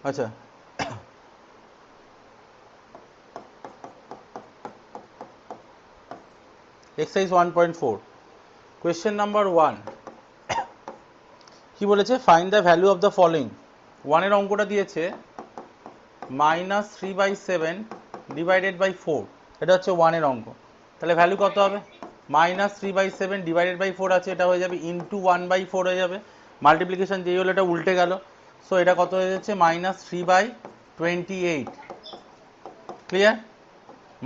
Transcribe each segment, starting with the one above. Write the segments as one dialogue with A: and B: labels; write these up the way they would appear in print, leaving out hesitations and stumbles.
A: আচ্ছা exercise 1.4 question number 1 কি বলেছে find the value of the following. 1 এর অঙ্কটা দিয়েছে -3/7 ডিভাইডেড বাই 4, এটা হচ্ছে 1 এর অঙ্ক। তাহলে ভ্যালু কত হবে? -3/7 ডিভাইডেড বাই 4 আছে, এটা হয়ে যাবে ইন্টু 1/4 হয়ে যাবে। মাল্টিপ্লিকেশন যেই হলো এটা উল্টে গেল, সো এটা কত হয়ে যাচ্ছে -3/28। ক্লিয়ার?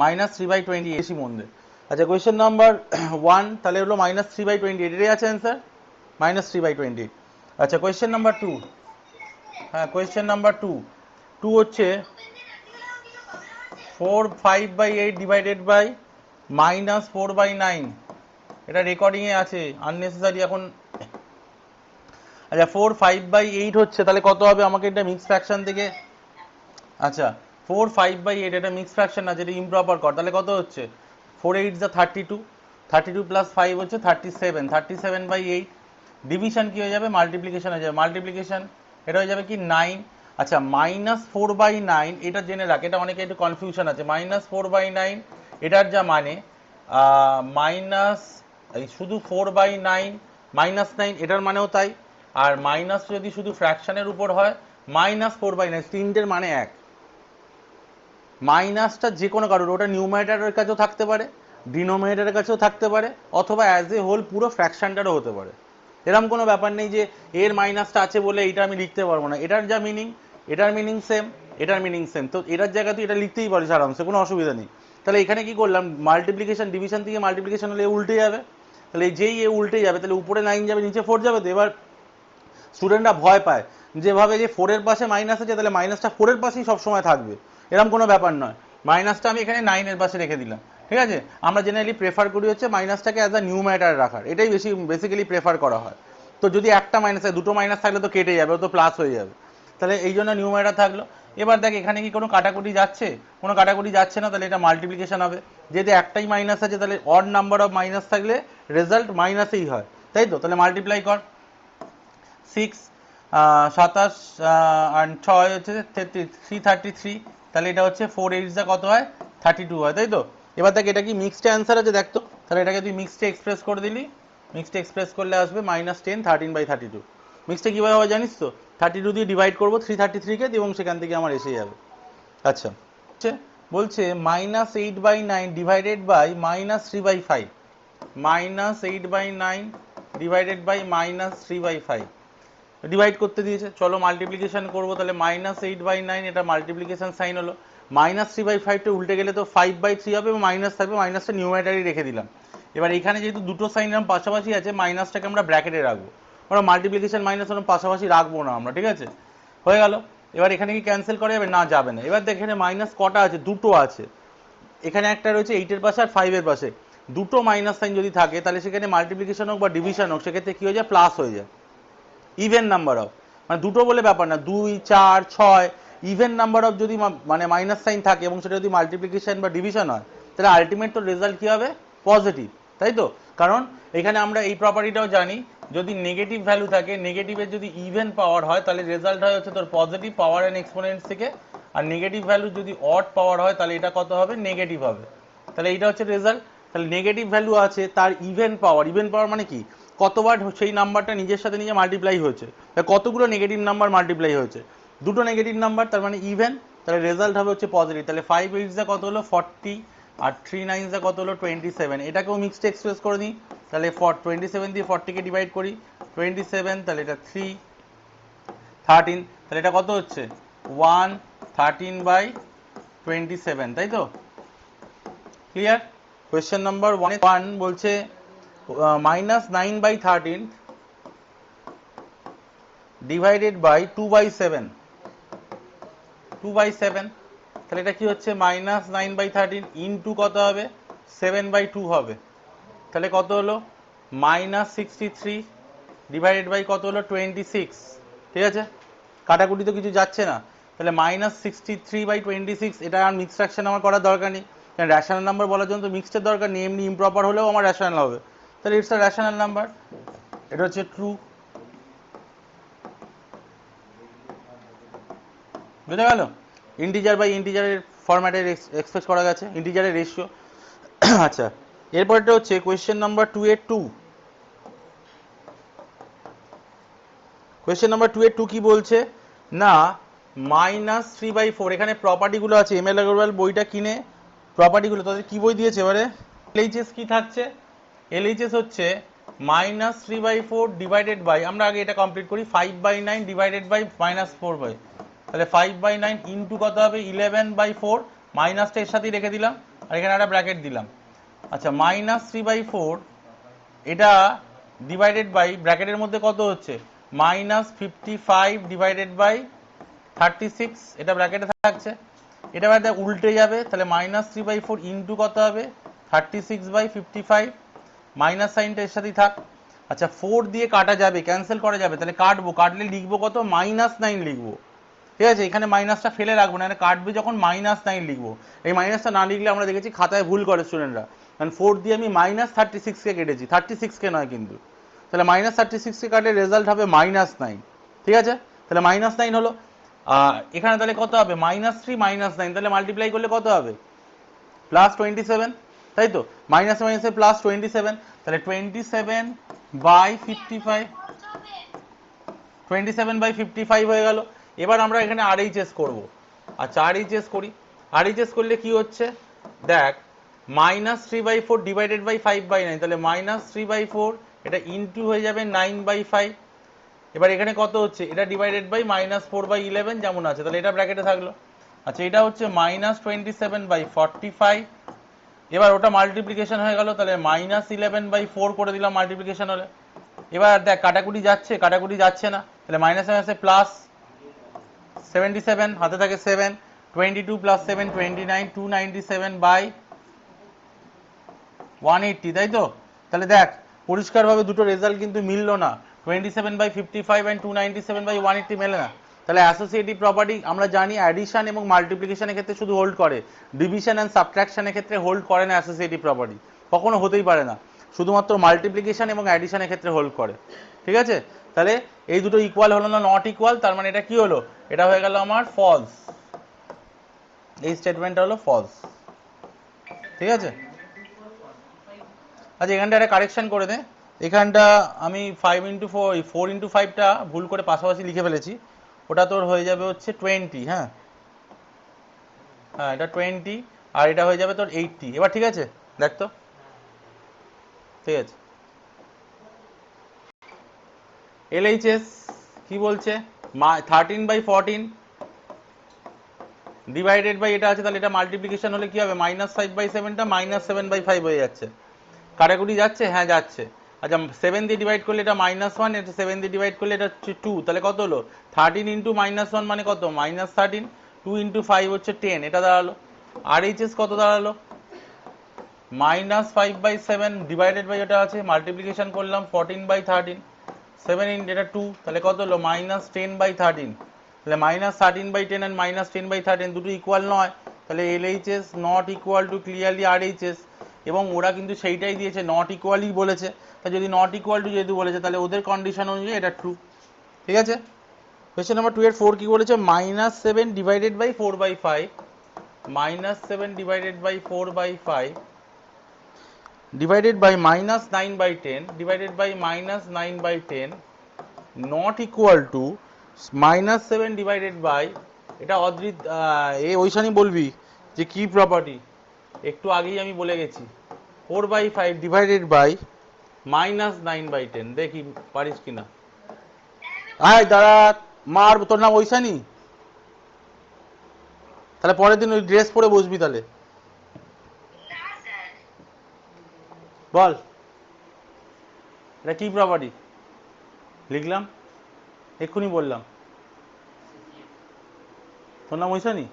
A: -3/28 বেশি মন্দে। আচ্ছা কোয়েশ্চেন নাম্বার 1 তাহলে হলো -3/28, এটাই আছে অ্যান্সার, -3/28। আচ্ছা কোয়েশ্চেন নাম্বার 2, হ্যাঁ কোয়েশ্চেন নাম্বার 2 হচ্ছে 4/5/8 ডিভাইডেড বাই -4/9, এটা রেকর্ডিংয়ে আছে, আননেসেসারি এখন। আচ্ছা 4/5/8 হচ্ছে, তাহলে কত হবে আমাকে এটা মিক্স ফ্র্যাকশন থেকে, আচ্ছা 4/5/8 এটা মিক্স ফ্র্যাকশন আছে, এটা ইমপ্রপার কর, তাহলে কত হচ্ছে 4/8 32, 32 প্লাস 5 হচ্ছে 37, 37/8। ডিভিশন কি হয়ে যাবে? মাল্টিপ্লিকেশন হয়ে যাবে, মাল্টিপ্লিকেশন এটা হয়ে যাবে কি 9। আচ্ছা -4/9 এটা জেনে রাখ, এটা অনেকে একটু কনফিউশন আছে। -4/9 এটার যা মানে মাইনাস এই শুধু 4/9 -9 এটার মানেও তাই। আর মাইনাস যদি শুধু ফ্র্যাকশনের উপর হয় -4/9, তিনটের মানে এক। মাইনাসটা যে কোনো কারোর, ওটা নিউমারেটরের কাছেও থাকতে পারে, ডিনোমিনেটরের কাছেও থাকতে পারে, অথবা অ্যাজ এ হোল পুরো ফ্র্যাকশনটারও হতে পারে। এরকম কোনো ব্যাপার নেই যে এর মাইনাসটা আছে বলে এইটা আমি লিখতে পারবো না। এটার যা মিনিং এটার মিনিং সেম, এটার মিনিং সেম, তো এটার জায়গায় তুই এটা লিখতেই পারিস আরামসে, কোনো অসুবিধা নেই। তাহলে এখানে কি করলাম, মাল্টিপ্লিকেশন ডিভিশন থেকে মাল্টিপ্লিকেশন হলে উল্টে যাবে, তাহলে যেই উল্টে যাবে তাহলে উপরে 9 যাবে নিচে 4 যাবে। তো এবার স্টুডেন্টরা ভয় পায় যেভাবে যে 4-এর পাশে মাইনাস আছে তাহলে মাইনাসটা 4-এর পাশেই সবসময় থাকবে, এরকম কোনো ব্যাপার নয়। মাইনাসটা আমি এখানে 9-এর পাশে রেখে দিলাম, ঠিক আছে। আমরা জেনারেলি প্রেফার করি হচ্ছে মাইনাসটাকে অ্যাজ আ নিউমারেটর রাখার, এটাই বেসিক্যালি প্রেফার করা হয়। তো যদি একটা মাইনাস হয়, দুটো মাইনাস থাকলে তো কেটে যাবে, ও তো প্লাস হয়ে যাবে, তাহলে এই জন্য নিউমারেটর থাকলো। এবার দেখ এখানে কি কোনো কাটাকুটি যাচ্ছে? কোনো কাটাকুটি যাচ্ছে না, তাহলে এটা মাল্টিপ্লিকেশন হবে। যেহেতু একটাই মাইনাস আছে তাহলে অড নাম্বার অফ মাইনাস থাকলে রেজাল্ট মাইনাসেই হয়, তাই তো। তাহলে মাল্টিপ্লাই কর, 6 27 আর 6 হচ্ছে 333, তাহলে এটা হচ্ছে 4/8 কত হয় 32 হয়, তাই তো। এবার দেখ এটা কি মিক্সড অ্যান্সার আছে দেখ তো, তাহলে এটাকে তুই মিক্সডে এক্সপ্রেস করে দিলি, মিক্সডে এক্সপ্রেস করলে আসবে -10 13/32। মিক্সডে কীভাবে হবে জানিস তো, 32 দিয়ে ডিভাইড করবো 333-কে এবং সেখান থেকে আমার এসে যাবে। আচ্ছা বলছে -8/9 divided by -3/5, -8/9 divided by -3/5 divide করতে দিয়েছে। চলো মাল্টিপ্লিকেশন করবো, তাহলে -8/9 এটা মাল্টিপ্লিকেশন সাইন হলো, -3/5টা উল্টে গেলে তো 5/3 হবে এবং মাইনাস থাকবে, মাইনাসটা নিউমারেটারই রেখে দিলাম। এবার এখানে যেহেতু দুটো সাইন এরকম পাশাপাশি আছে, মাইনাসটাকে আমরা ব্র্যাকেটে রাখবো, আমরা মাল্টিপ্লিকেশন মাইনাস ওরকম পাশাপাশি রাখবো না আমরা, ঠিক আছে। হয়ে গেল। এবার এখানে কি ক্যান্সেল করা যাবে? না, যাবে না। এবার দেখ এখানে মাইনাস কটা আছে? দুটো আছে, এখানে একটা রয়েছে 8-এর পাশে আর 5-এর পাশে। দুটো মাইনাস সাইন যদি থাকে তাহলে সেখানে মাল্টিপ্লিকেশন হোক বা ডিভিশন হোক, সেক্ষেত্রে কি হয়ে যায়? প্লাস হয়ে যায়। ইভেন নাম্বার অফ, মানে দুটো বলে ব্যাপার না, 2 4 6 ইভেন নাম্বার অফ যদি মানে মাইনাস সাইন থাকে এবং সেটা যদি মাল্টিপ্লিকেশন বা ডিভিশন হয়, তাহলে আলটিমেট তো রেজাল্ট কি হবে? পজিটিভ, তাই তো। কারণ এখানে আমরা এই প্রপার্টিটাও জানি, যদি নেগেটিভ ভ্যালু থাকে, নেগেটিভের যদি ইভেন পাওয়ার হয় তাহলে রেজাল্ট হয় হচ্ছে তোর পজিটিভ পাওয়ার এন্ড এক্সপোনেন্টস থেকে, আর নেগেটিভ ভ্যালু যদি অড পাওয়ার হয় তাহলে এটা কত হবে? নেগেটিভ হবে। তাহলে এইটা হচ্ছে রেজাল্ট। তাহলে নেগেটিভ ভ্যালু আছে, তার ইভেন পাওয়ার, ইভেন পাওয়ার মানে কি? কতবার সেই নাম্বারটা নিজের সাথে নিজে মাল্টিপ্লাই হয়েছে, কতগুলো নেগেটিভ নাম্বার মাল্টিপ্লাই হয়েছে, দুটো নেগেটিভ নাম্বার, তার মানে ইভেন, তাহলে রেজাল্ট হবে হচ্ছে পজিটিভ। তাহলে 5/8 কত হলো 40, আর 3/9 কত হলো 27। এটাকেও মিক্সড এক্সপ্রেস করে নিই, তাহলে 27 দিয়ে 40-কে ডিভাইড করি, 27, তাহলে এটা 3 13, তাহলে এটা কত হচ্ছে 113/27, তাই তো। ক্লিয়ার? কোয়েশ্চেন নাম্বার 1 বলছে -9/13 ডিভাইডেড বাই 2/7, 2/7, তাহলে এটা কি হচ্ছে -9/13 ইন্টু কত হবে 7/2 হবে, তাহলে কত হলো -63 ডিভাইডেড বাই কত হলো 26, ঠিক আছে। কাটাকুটি তো কিছু যাচ্ছে না, তাহলে -63/26, এটা আর মিক্স ফ্র্যাকশন আমার করার দরকার নেই, কারণ র্যাশনাল নাম্বার বলার জন্য তো মিক্সডের দরকার নেই, এমনি ইমপ্রপার হলেও আমার র্যাশনাল হবে, তাহলে ইটস আ র্যাশনাল নাম্বার, এটা হচ্ছে ট্রু। বুঝা গেল? ইন্টিজার বাই ইন্টিজারের ফরম্যাটে এক্সপ্রেস করা গেছে, ইন্টিজারের রেশিও। আচ্ছা, এরপরটা হচ্ছে কোয়েশ্চেন নাম্বার 2 এর 2। কোয়েশ্চেন নাম্বার 2 এর 2 কি বলছে না, -3/4, এখানে প্রপার্টিগুলো আছে, এম এল আগরওয়াল বইটা কিনে প্রপার্টিগুলো, তাদের কি বই দিয়েছে এবারে? এলএইচএস কি থাকছে? এলএইচএস হচ্ছে -3/4 ডিভাইডেড বাই, আমরা আগে এটা কমপ্লিট করি, 5/9 ডিভাইডেড বাই -4/, তাহলে 5/9 ইন্টু কত হবে 11/4, মাইনাসটা এর সাথেই রেখে দিলাম আর এখানে একটা ব্র্যাকেট দিলাম। আচ্ছা, -3/4 এটা ডিভাইডেড বাই ব্র্যাকেটের মধ্যে কত হচ্ছে -55 ডিভাইডেড বাই 36, এটা ব্র্যাকেটে থাকছে। এটা বাদ উল্টে যাবে, তাহলে -3/4 ইন্টু কত হবে 36/55, মাইনাস সাইনটা এর সাথেই থাক। আচ্ছা, 4 দিয়ে কাটা যাবে, ক্যান্সেল করা যাবে, তাহলে কাটবো, কাটলে লিখবো কত -9 লিখবো। ঠিক আছে, এখানে মাইনাসটা ফেলে রাখবো না, কাটবে যখন -9 লিখবো। এই মাইনাসটা না লিখলে আমরা দেখেছি খাতায় ভুল করে স্টুডেন্টরা, কারণ 4 দিয়ে আমি -36কে কেটেছি, 36কে নয় কিন্তু। তাহলে -36কে কাটলে রেজাল্ট হবে -9। ঠিক আছে, তাহলে -9 হলো। এখানে তাহলে কত হবে -3 -9, তাহলে মাল্টিপ্লাই করলে কত হবে +27, তাই তো? মাইনাসে মাইনাসে +27, তাহলে 27/55, 27/55 হয়ে গেল। এবার আমরা এখানে আরএইচএস করব। আচ্ছা, আরএইচএস করি। আরএইচএস করলে কি হচ্ছে দেখ, -3/4 ডিভাইডেড বাই 5/9, তাহলে -3/4 এটা ইন্টু হয়ে যাবে 9/5। এবার এখানে কত হচ্ছে, এটা ডিভাইডেড বাই -4/11 যেমন আছে, তাহলে এটা ব্র্যাকেটে থাকলো। আচ্ছা, এটা হচ্ছে -27/45, এবার ওটা মাল্টিপ্লিকেশন হয়ে গেল, তাহলে -11/4 করে দিলাম মাল্টিপ্লিকেশন হলে। এবার দেখ কাটাকুটি যাচ্ছে, কাটাকুটি যাচ্ছে না, তাহলে মাইনাসে মাইনাসে +77, হাতে থাকে 7, 22 + 7 29, 297/180, তাই তো? তাহলে দেখ পরিষ্কারভাবে দুটো রেজাল্ট কিন্তু মিললো না, 27/55 and 297/180 মেলে না। তাহলে অ্যাসোসিয়েটিভ প্রপার্টি আমরা জানি অ্যাডিশন এবং মাল্টিপ্লিকেশনের ক্ষেত্রে শুধু হোল্ড করে, ডিভিশন অ্যান্ড সাবট্রাকশনের ক্ষেত্রে হোল্ড করে না অ্যাসোসিয়েটিভ প্রপার্টি, কখনো হতেই পারে না, শুধুমাত্র মাল্টিপ্লিকেশন এবং অ্যাডিশনের ক্ষেত্রে হোল্ড করে। ঠিক আছে, তাহলে এই দুটো ইকুয়াল হলো না, নট ইকুয়াল, তার মানে এটা কি হলো, এটা হয়ে গেল আমার ফলস, এই স্টেটমেন্টটা হলো ফলস। ঠিক আছে, আচ্ছা এখানটা একটা কারেকশন করে দে, এখানটা আমি 4x5টা ভুল করে পাশাপাশি লিখে ফেলেছি, ওটা তোর হয়ে যাবে হচ্ছে 20, হ্যাঁ হ্যাঁ এটা 20, আর এটা হয়ে যাবে তোর 80। এবার ঠিক আছে, দেখ তো, ঠিক আছে। এলএইচএস কি বলছে, 13/14 ডিভাইডেড বাই এটা আছে, তাহলে এটা মাল্টিপ্লিকেশন হলে কি হবে -5/7টা -7/5 হয়ে যাচ্ছে, কাটাকুটি যাচ্ছে, হ্যাঁ যাচ্ছে। আচ্ছা, 7 দিয়ে ডিভাইড করলে এটা -1, এটা 7 দিয়ে ডিভাইড করলে এটা হচ্ছে 2, তাহলে কত হলো 13 ইন্টু -1 মানে কত -13, 2 ইন্টু 5 হচ্ছে 10, এটা দাঁড়ালো। আর এইচএস কত দাঁড়ালো -5/7 ডিভাইডেড বাই এটা আছে, মাল্টিপ্লিকেশন করলাম 14/13, 7 ইন্টু এটা 2, তাহলে কত হলো -10/13, তাহলে -13/10 and -10/13 দুটো ইকুয়াল নয়, তাহলে LHS not equal two clearly RHS, এবং ওরা কিন্তু সেইটাই দিয়েছে, নট ইকুয়ালই বলেছে, তা যদি নট ইকুয়াল টু যেহেতু বলেছে তাহলে ওদের কন্ডিশন অনুযায়ী এটা ট্রু। ঠিক আছে, কোয়েশ্চেন নাম্বার 2 এর 4 কি বলেছে, -7 divided by 4/5, -7 divided by 4/5 divided by -9/10 divided by -9/10 not equal to -7 divided by, এটা অদ্রিত ওইখানেই বলবি যে কি প্রপার্টি, একটু আগেই আমি বলে গেছি, 4/5 ডিভাইডেড বাই -9/10, দেখি পারিস কিনা। আয় দাঁড়া, মার, তোর নাম ওইখানি, তাহলে পরের দিন ওই ড্রেস পরে বসবি, তাহলে বল এটা কি প্রপার্টি লিখলাম, এক্ষুনি বললাম, তোর নাম ওইখানি,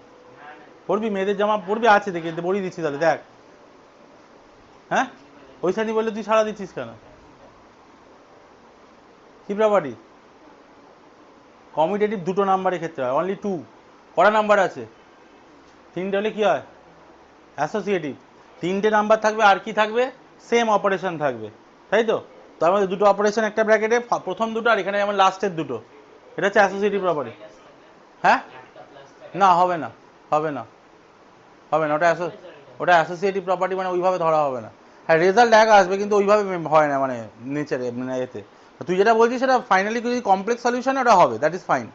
A: পড়বি মেয়েদের জামা পড়বি, আছে দেখি পরিয়ে দিচ্ছি, তাহলে দেখ, হ্যাঁ ওইখানি বললে তুই সারা দিচ্ছিস কেন, কি প্রপার্টি, কমিউটেটিভ দুটো নাম্বারের ক্ষেত্রে হয়, অনলি 2, কটা নাম্বার আছে, 3টে হলে কি হয় অ্যাসোসিয়েটিভ, 3টে নাম্বার থাকবে আর কি থাকবে, সেম অপারেশন থাকবে, তাই তো? তার মধ্যে দুটো অপারেশন একটা ব্র্যাকেটে, প্রথম দুটো আর এখানে যেমন লাস্টের দুটো, এটা হচ্ছে অ্যাসোসিয়েটিভ প্রপার্টি। হ্যাঁ না হবে না, হবে না, হবে না, ওটা অ্যাসোসিয়েটিভ প্রপার্টি, মানে ওইভাবে ধরা হবে না। হ্যাঁ রেজাল্ট এক আসবে কিন্তু ওইভাবে হয় না, মানে নেচারে, মানে এতে তুই যেটা বলছিস সেটা ফাইনালি যদি কমপ্লেক্স সলিউশন ওটা হবে, দ্যাট ইজ ফাইন।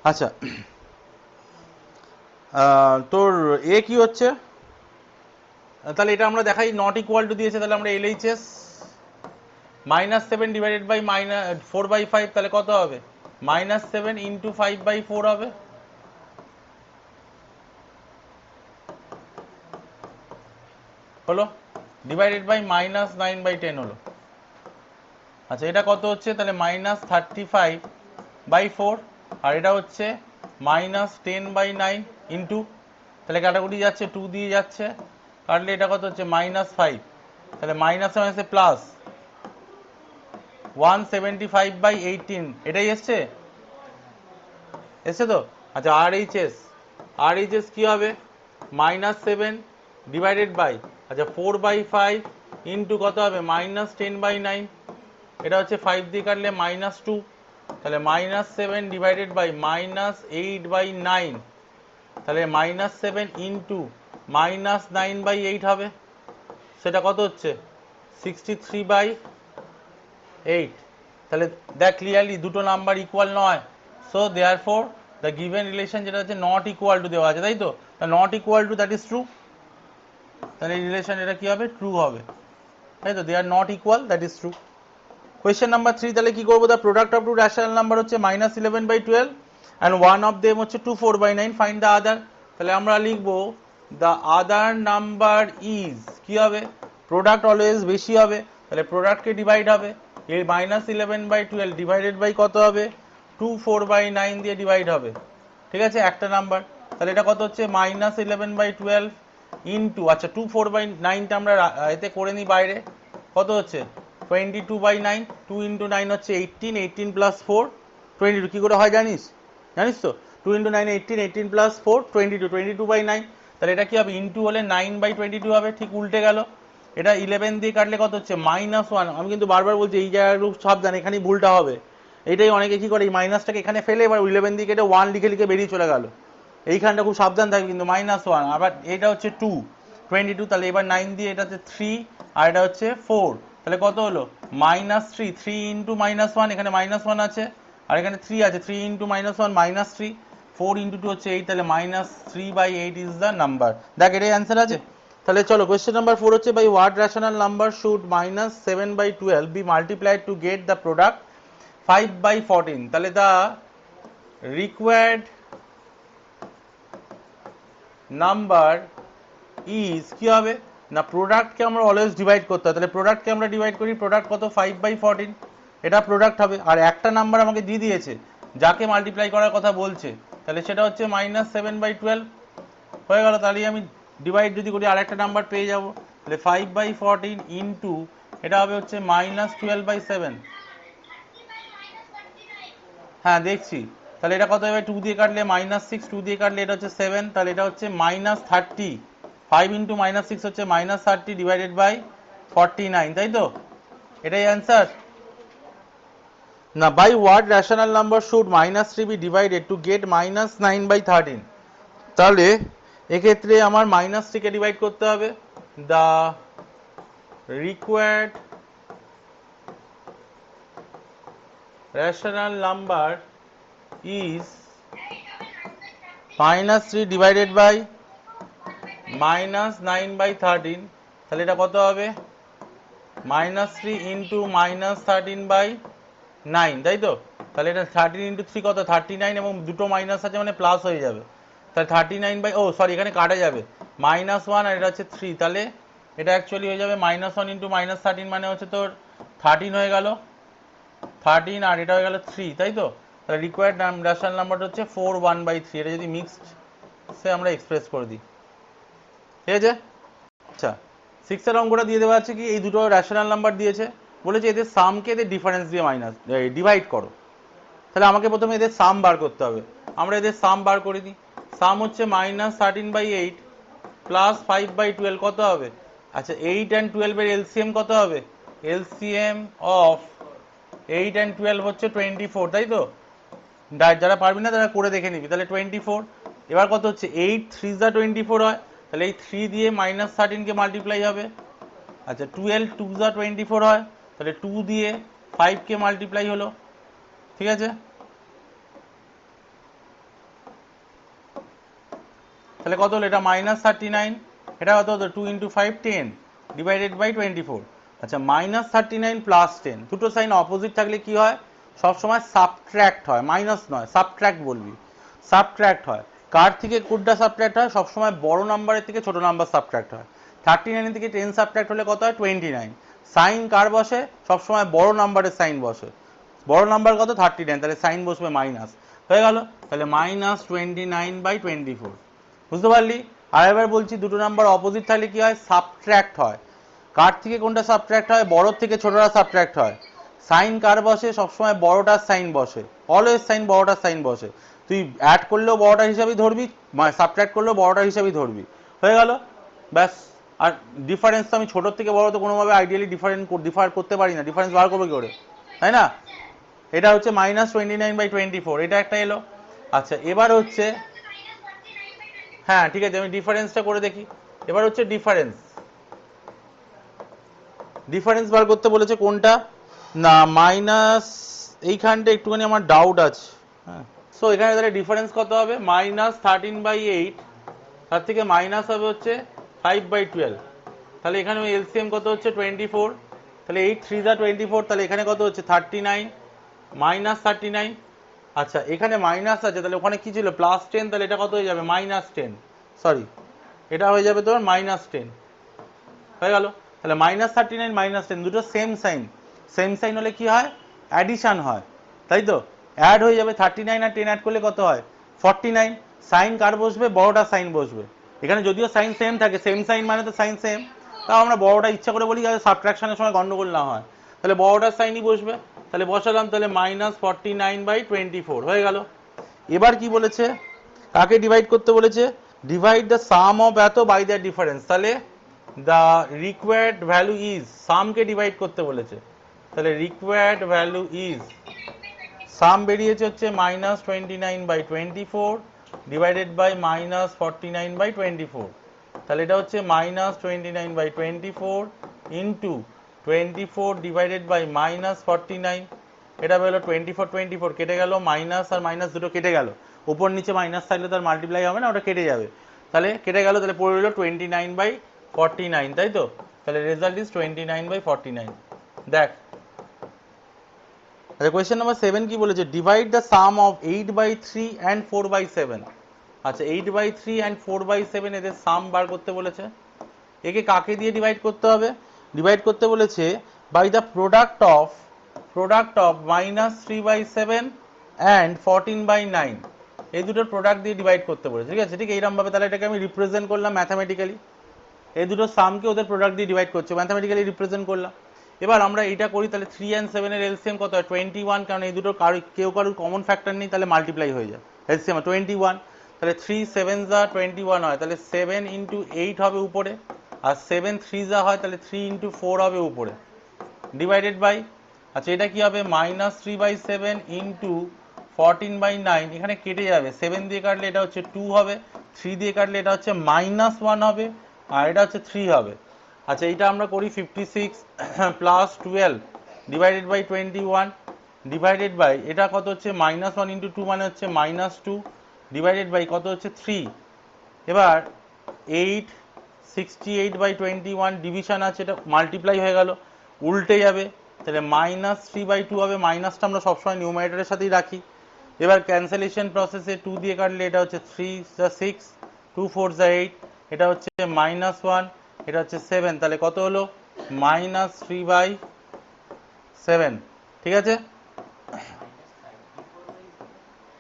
A: আচ্ছা তোর এ কি হচ্ছে, তাহলে এটা আমরা দেখাই নট ইকুয়াল টু দিয়েছে, তাহলে আমরা এলএইচএস -7 ডিভাইডেড বাই -4/5, তাহলে কত হবে, -7 ইন্টু 5/4 হবে, হলো, ডিভাইডেড বাই -9/10 হলো। আচ্ছা এটা কত হচ্ছে, তাহলে -35/4, আর এটা হচ্ছে -10/9 ইন্টু, তাহলে কাটাকুটি যাচ্ছে, 2 দিয়ে যাচ্ছে, কাটলে এটা কত হচ্ছে -5, তাহলে মাইনাস মাইনাসে প্লাস 175/18, এটাই এসছে, এসছে তো। আচ্ছা আর এইচ এস কি হবে, -7 ডিভাইডেড বাই, আচ্ছা 4/5 ইন্টু কত হবে -10/9, এটা হচ্ছে 5 দিয়ে কাটলে -2, তাহলে -7 ডিভাইডেড বাই -8/9, তাহলে -7 ইন্টু -9/8 হবে, সেটা কত হচ্ছে 63/8। তাহলে দেখ ক্লিয়ারলি দুটো নাম্বার ইকুয়াল নয়, so therefore the given relation যেটা হচ্ছে নট ইকুয়াল টু দেওয়া আছে, তাই তো, not equal to that is true, তাহলে এই রিলেশন এটা কি হবে, ট্রু হবে, তাই তো, they are not equal, that is true. Question number 3, তাহলে কি করবো, the product of two rational number হচ্ছে -11/12 অ্যান্ড ওয়ান অফ দেম হচ্ছে 24/9, ফাইন্ড দ্য আদার। তাহলে আমরা লিখবো দ্য আদার নাম্বার ইজ, কি হবে, প্রোডাক্ট অলওয়েজ বেশি হবে, তাহলে প্রোডাক্টকে ডিভাইড হবে, এই -11/12 ডিভাইডেড বাই কত হবে 24/9 দিয়ে ডিভাইড হবে, ঠিক আছে, একটা নাম্বার। তাহলে এটা কত হচ্ছে -11/12 ইন্টু, আচ্ছা 24/9টা আমরা এতে করে নিই বাইরে, কত হচ্ছে 22/9, 2 ইন্টু 9 হচ্ছে 18, 18 প্লাস 4 22, কী করে হয় জানিস, জানিস তো, 2 ইন্টু 9 18, 18 প্লাস 4 22, 22/9, তাহলে এটা কি হবে, ইন্টু হলে 9/22 হবে, ঠিক উল্টে গেল। এটা 11 দিয়ে কাটলে কত হচ্ছে -1, আমি কিন্তু বারবার বলছি এই জায়গাগুলো সাবধান, এখানেই ভুলটা হবে, এইটাই অনেকে কি করে, এই মাইনাসটাকে এখানে ফেলে এবার 11 দিয়ে কেটে 1 লিখে লিখে বেরিয়ে চলে গেল, এইখানটা খুব সাবধান থাকবে কিন্তু, -1, আবার এটা হচ্ছে 22, তাহলে এবার 9 দিয়ে এটা হচ্ছে 3, আর এটা হচ্ছে 4, তাহলে কত হলো -3, 3 ইন্টু -1, এখানে -1 আছে, আর এখানে 3 আছে, 3 ইন্টু -1 -3, 4 ইন্টু 2 হচ্ছে 8, তাহলে -3/8 ইজ দ্য নাম্বার। দেখ এটাই অ্যান্সার আছে। তাহলে চলো কোয়েশ্চেন নাম্বার 4 হচ্ছে, by what rational number should -7/12 be multiplied to get the product 5/14, তাহলে দ্য রিকোয়ার্ড নাম্বার ইজ, কি হবে না, প্রোডাক্টকে আমরা অলওয়েজ ডিভাইড করতে হয়, তাহলে প্রোডাক্টকে আমরা ডিভাইড করি, প্রোডাক্ট কত 5/14, এটা প্রোডাক্ট হবে, আর একটা নাম্বার আমাকে দিয়ে দিয়েছে যাকে মাল্টিপ্লাই করার কথা বলছে, তাহলে সেটা হচ্ছে -7/12 হয়ে গেল। তাহলে আমি ডিভাইড যদি করি আর একটা নাম্বার পেয়ে যাব, তাহলে 5/14 ইন্টু এটা হবে হচ্ছে -12/7, হ্যাঁ দেখছি, তাহলে এটা কত হবে, 2 দিয়ে কাটলে -6, 2 দিয়ে কাটলে এটা হচ্ছে 7, তাহলে এটা হচ্ছে -30, 5 ইন্টু -6 হচ্ছে -30 ডিভাইডেড বাই 49, তাই তো, এটাই অ্যান্সার না। By what rational number should -3 be divided to get -9/13, তাহলে এক্ষেত্রে আমার -3কে ডিভাইড করতে হবে, the required rational number is -3 divided by -9/13, তাহলে এটা কত হবে -3 ইন্টু -13/9, তাই তো, তাহলে এটা 13 ইন্টু 3 কত 39, এবং দুটো মাইনাস আছে মানে প্লাস হয়ে যাবে, তাহলে 39 ও সরি এখানে কাটা যাবে, -1 আর এটা হচ্ছে 3, তাহলে এটা অ্যাকচুয়ালি হয়ে যাবে -1 ইন্টু -13 মানে হচ্ছে তোর 13 হয়ে গেল, 13 আর এটা হয়ে গেল 3, তাই তো, তাহলে রিকোয়ার্ড রেশনাল নাম্বারটা হচ্ছে 4/1/3, এটা যদি মিক্সড সে আমরা এক্সপ্রেস করে দিই, ঠিক আছে। আচ্ছা 6 অঙ্কটা দিয়ে দেওয়া আছে, কি এই দুটো রেশনাল নাম্বার দিয়েছে, বলেছে এদের সামকে এদের ডিফারেন্স দিয়ে ডিভাইড করো, তাহলে আমাকে প্রথমে এদের সাম বার করতে হবে, আমরা এদের সাম বার করে দিই, সাম হচ্ছে -13/8 প্লাস 5/12 কত হবে, আচ্ছা 8 অ্যান্ড 12 এর এলসিএম কত হবে, এলসিএম অফ 8 অ্যান্ড 12 হচ্ছে 24, তাই তো, যারা পারবি না তারা করে দেখে নিবি। তাহলে 24, এবার কত হচ্ছে 8 3 যা 24 হয়, তাহলে এই 3 দিয়ে -13 কে মাল্টিপ্লাই হবে। আচ্ছা 12 2 যা 24 হয়, তাহলে 2 দিয়ে 5 কে মাল্টিপ্লাই হলো, ঠিক আছে। তাহলে কত হলো, এটা -39, এটা কত হতো 2 × 5 10 ডিভাইডেড বাই 24। আচ্ছা -39 প্লাস 10, দুটো সাইন অপোজিট থাকলে কি হয়, সবসময় সাবট্র্যাক্ট হয়, মাইনাস নয়, সাবট্র্যাক্ট বলবি, সাবট্র্যাক্ট হয়। কার থেকে কোনটা সাবট্র্যাক্ট হয়, সবসময় বড় নাম্বারের থেকে ছোট নাম্বার সাবট্র্যাক্ট হয়। 39 থেকে 10 সাবট্র্যাক্ট হলে কত হয় 29। সাইন কার বসে, সবসময় বড় নাম্বারের সাইন বসে, বড় নাম্বার কত 39, তাহলে সাইন বসবে মাইনাস, হয়ে গেল। তাহলে -29/24, বুঝতে পারলি। আর এবার বলছি, দুটো নাম্বার অপোজিট থাকলে কি হয়, সাবট্র্যাক্ট হয়। কার থেকে কোনটা সাবট্র্যাক্ট হয়, বড় থেকে ছোটরা সাবট্র্যাক্ট হয়। সাইন কার বসে, সবসময় বড়টার সাইন বসে, অলওয়েজ সাইন বড়টার সাইন বসে। তুই অ্যাড করলেও বড়টার হিসাবেই ধরবি, সাবট্র্যাক্ট করলেও বড়টার হিসাবেই ধরবি, হয়ে গেল, ব্যাস। আর ডিফারেন্স তো আমি ছোটোর থেকে বড় তো কোনোভাবে আইডিয়ালি ডিফার করতে পারি না, ডিফারেন্স বার করবো কি করে, তাই না। এটা হচ্ছে -29/24, এটা একটা এলো। আচ্ছা এবার হচ্ছে, হ্যাঁ ঠিক আছে, আমি ডিফারেন্সটা করে দেখি। এবার হচ্ছে ডিফারেন্স, ডিফারেন্স বার করতে বলেছে কোনটা না, মাইনাস, এইখানটা একটুখানি আমার ডাউট আছে, হ্যাঁ। সো এখানে তাহলে ডিফারেন্স কত হবে, -13/8, তার থেকে মাইনাস হবে হচ্ছে 5/12, তাহলে এখানে এলসিএম কত হচ্ছে 24, তাহলে 8 3 যা 24, তাহলে এখানে কত হচ্ছে 39 -39। আচ্ছা এখানে মাইনাস আছে, তাহলে ওখানে কি ছিল +10, তাহলে এটা কত হয়ে যাবে -10, সরি এটা হয়ে যাবে তোর -10, হয়ে গেল। তাহলে -39 -10 দুটো সেম সাইন, সেম সাইন হলে কি হয়, অ্যাডিশন হয়, তাই তো, অ্যাড হয়ে যাবে। 39 আর 10 অ্যাড করলে কত হয় 49। সাইন কার বসবে, বড়টা সাইন বসবে। এখানে যদিও সাইন সেম থাকে, সেম সাইন মানে তো সাইন সেম, তাও আমরা বড়টা ইচ্ছা করে বলি যাতে সাবট্রাকশনের সময় গন্ডগোল না হয়, তাহলে বড়টার সাইনই বসবে। তাহলে বসালাম, তাহলে -49/24 হয়ে গেল। এবার কি বলেছে, কাকে ডিভাইড করতে বলেছে, ডিভাইড দ্য সাম অফ এত বাই দ্য ডিফারেন্স, তাহলে দ্য রিকোয়ার্ড ভ্যালু ইজ, সামকে ডিভাইড করতে বলেছে, তাহলে রিকোয়ার্ড ভ্যালু ইজ, সাম বেরিয়েছে হচ্ছে -29/24 ডিভাইডেড বাই -49/24, তাহলে এটা হচ্ছে -29/24 ইন্টু 24 ডিভাইডেড বাই -49, এটা হলো 24 24 কেটে গেল, মাইনাস আর মাইনাস দুটো কেটে গেল, উপর নিচে মাইনাস থাকলে তার মাল্টিপ্লাই হবে না, ওটা কেটে যাবে, তাহলে কেটে গেল, তাহলে পড়ে রইল 29/49, তাই তো। তাহলে রেজাল্ট ইজ 29/49, দেখ। আচ্ছা কোয়েশ্চেন নাম্বার 7 কি বলেছে, divide the sum of 8/3 and 4/7। আচ্ছা 8/3 অ্যান্ড 4/7 এদের সাম বার করতে বলেছে। একে কাকে দিয়ে ডিভাইড করতে হবে, ডিভাইড করতে বলেছে by the product of -3/7 and 14/9, এই দুটোর প্রোডাক্ট দিয়ে ডিভাইড করতে বলেছে, ঠিক আছে। ঠিক এইরকম ভাবে তাহলে এটাকে আমি রিপ্রেজেন্ট করলাম ম্যাথামেটিক্যালি, এই দুটো সামকে ওদের প্রোডাক্ট দিয়ে ডিভাইড করছে, ম্যাথামেটিক্যালি রিপ্রেজেন্ট করলাম। এবার আমরা এটা করি, তাহলে 3 and 7 এর এলসিএম কত হয় 21, কারণ এই দুটো কেউ কারোর কমন ফ্যাক্টর নেই, তাহলে মাল্টিপ্লাই হয়ে যায়, এলসিএম 21, তাহলে 3 7 যা 21 হয়, তাহলে 7 × 8 হবে উপরে, আর 7 3 যা হয়, তাহলে 3 × 4 হবে উপরে, ডিভাইডেড বাই, আচ্ছা এটা কি হবে -3/7 ইন্টু 14/9, এখানে কেটে যাবে, 7 দিয়ে কাটলে এটা হচ্ছে 2 হবে, 3 দিয়ে কাটলে এটা হচ্ছে -1 হবে, আর এটা হচ্ছে 3 হবে। আচ্ছা এইটা আমরা করি 56 plus 12 divided by 21 divided by, এটা কত হচ্ছে -1 × 2 মানে হচ্ছে -2 ডিভাইডেড বাই কত হচ্ছে 3। এবার 8 68/21 ডিভিশন আছে, এটা মাল্টিপ্লাই হয়ে গেল, উল্টে যাবে, তাহলে -3/2 হবে, মাইনাসটা আমরা সবসময় নিউমারেটরের সাথেই রাখি। এবার ক্যান্সেলেশন প্রসেসে 2 দিয়ে কাটলে এটা হচ্ছে 3 যা 6 2 4 যা 8, এটা হচ্ছে -1, এটা হচ্ছে 7, তাহলে কত হলো -3/7, ঠিক আছে,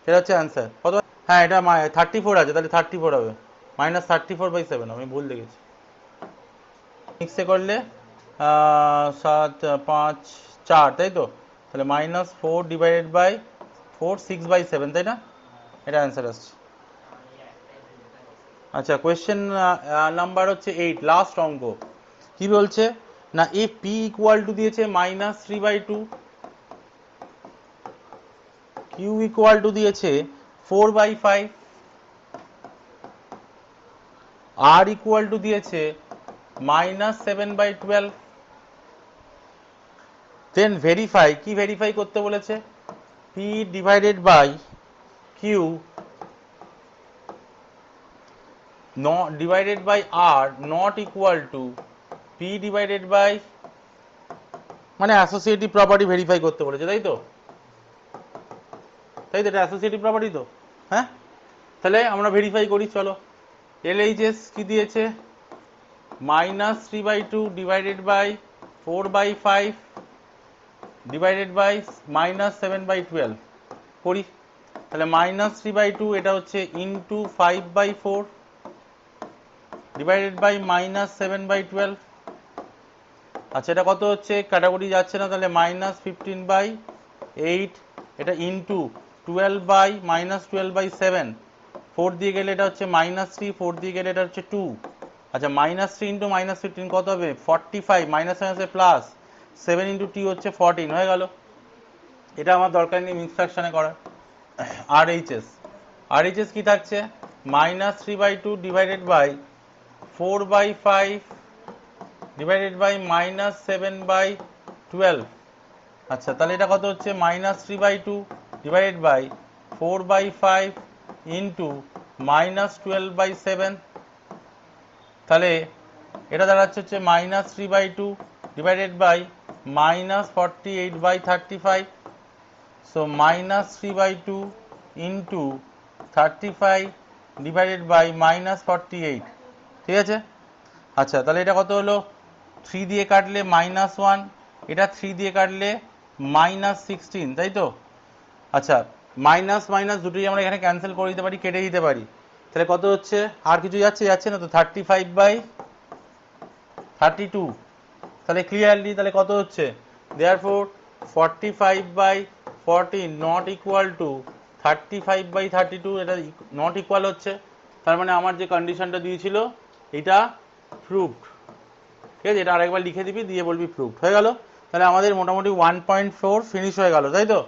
A: এটা হচ্ছে অ্যান্সার কত, হ্যাঁ এটা 34 আছে, তাহলে 34 হবে, -34/7, আমি ভুল দেখেছি, মিক্সে করলে 7 5 4, তাই তো, তাহলে -4 ডিভাইডেড বাই 4 6/7, তাই না, এটা অ্যান্সার আসছে। আচ্ছা কোয়েশ্চেন নাম্বার হচ্ছে 8, লাস্ট অঙ্ক, কি বলছে না, if p = দিয়েছে -3/2, কিউ ইকুয়াল টু দিয়েছে 4/5, আর ইকুয়াল টু দিয়েছে -7/12। দেন ভেরিফাই, কি ভেরিফাই করতে বলেছে? P divided by Q divided by R not equal to P divided by, মানে অ্যাসোসিয়েটিভ প্রপার্টি ভেরিফাই করতে বলেছে, তাই তো? তাই তো, এটা অ্যাসোসিয়েটিভ প্রপার্টি তো, হ্যাঁ? তাহলে আমরা ভেরিফাই করি, চলো। এলএইচএস কি দিয়েছে? -3/2 ডিভাইডেড বাই 4/5 ডিভাইডেড বাই -7/12 করি। তাহলে -3/2 এটা হচ্ছে ইন্টু 5/4 ডিভাইডেড বাই -7/12। আচ্ছা, এটা কত হচ্ছে? ক্যাটাগরি যাচ্ছে না, তাহলে -15/8, এটা ইন্টু 12/-12/7, 4 দিয়ে গেলে এটা হচ্ছে -3, 4 দিয়ে গেলে এটা হচ্ছে 2। আচ্ছা, -3 ইন্টু -15 কত হবে? 45, মাইনাস মাইনাসে প্লাস, 7 ইন্টু টি হচ্ছে 14, হয়ে গেল। এটা আমার দরকার নেই ইনস্ট্রাকশনে করার। আর এইচএস কি থাকছে? -3/2 ডিভাইডেড বাই 4/5 ডিভাইডেড বাই -7/12। আচ্ছা, তাহলে এটা কত হচ্ছে? -3/2 ডিভাইডেড বাই 4/5 ইন্টু -12/7। তাহলে এটা দাঁড়াচ্ছে হচ্ছে -3/2 divided by -48/35। So -3/2 into 35 divided by -48, ঠিক আছে? আচ্ছা, তাহলে এটা কত হলো? 3 দিয়ে কাটলে -1, এটা 3 দিয়ে কাটলে -16, তাই তো? আচ্ছা, মাইনাস মাইনাস দুটোই আমরা এখানে ক্যান্সেল করে দিতে পারি, কেটে দিতে পারি। তাহলে কত হচ্ছে? আর কিছু যাচ্ছে না তো, 35/32। তাহলে ক্লিয়ারলি তাহলে কত হচ্ছে? দেয়ারফোর 45/14 নট ইকুয়াল টু 35/32, এটা নট ইকুয়াল হচ্ছে। তার মানে আমার যে কন্ডিশনটা দিয়েছিল এটা প্রুভড, ঠিক আছে? এটা আরেকবার লিখে দিবি, দিয়ে বলবি প্রুভড, হয়ে গেল। তাহলে আমাদের মোটামুটি 1.4 ফিনিশ হয়ে গেল, তাই তো?